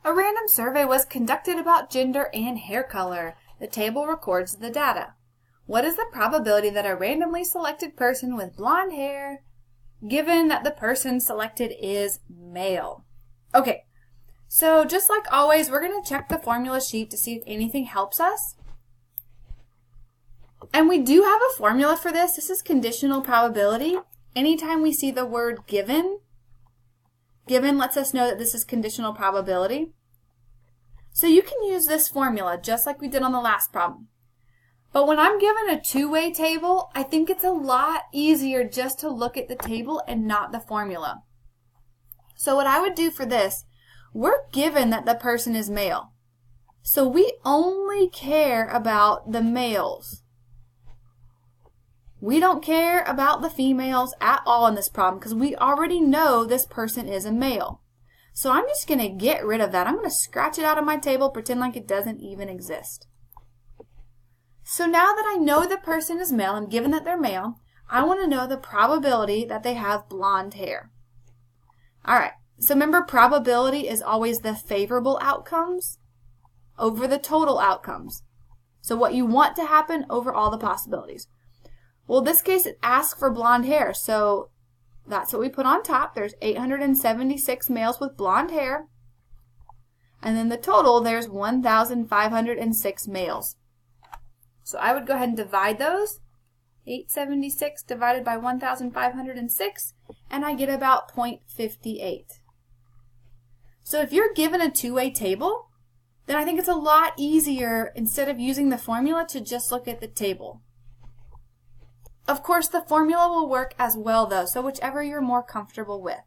A random survey was conducted about gender and hair color. The table records the data. What is the probability that a randomly selected person with blonde hair, given that the person selected is male? Okay, so just like always, we're going to check the formula sheet to see if anything helps us. And we do have a formula for this. This is conditional probability. Anytime we see the word given lets us know that this is conditional probability. So you can use this formula just like we did on the last problem. But when I'm given a two-way table, I think it's a lot easier just to look at the table and not the formula. So what I would do for this, we're given that the person is male. So we only care about the males. We don't care about the females at all in this problem because we already know this person is a male. So I'm just going to get rid of that. I'm going to scratch it out of my table, pretend like it doesn't even exist. So now that I know the person is male and given that they're male, I want to know the probability that they have blonde hair. Alright, so remember probability is always the favorable outcomes over the total outcomes. So what you want to happen over all the possibilities. Well, in this case, it asks for blonde hair, so that's what we put on top. There's 876 males with blonde hair, and then the total, there's 1,506 males. So I would go ahead and divide those. 876 divided by 1,506, and I get about 0.58. So if you're given a two-way table, then I think it's a lot easier, instead of using the formula, to just look at the table. Of course, the formula will work as well though, so whichever you're more comfortable with.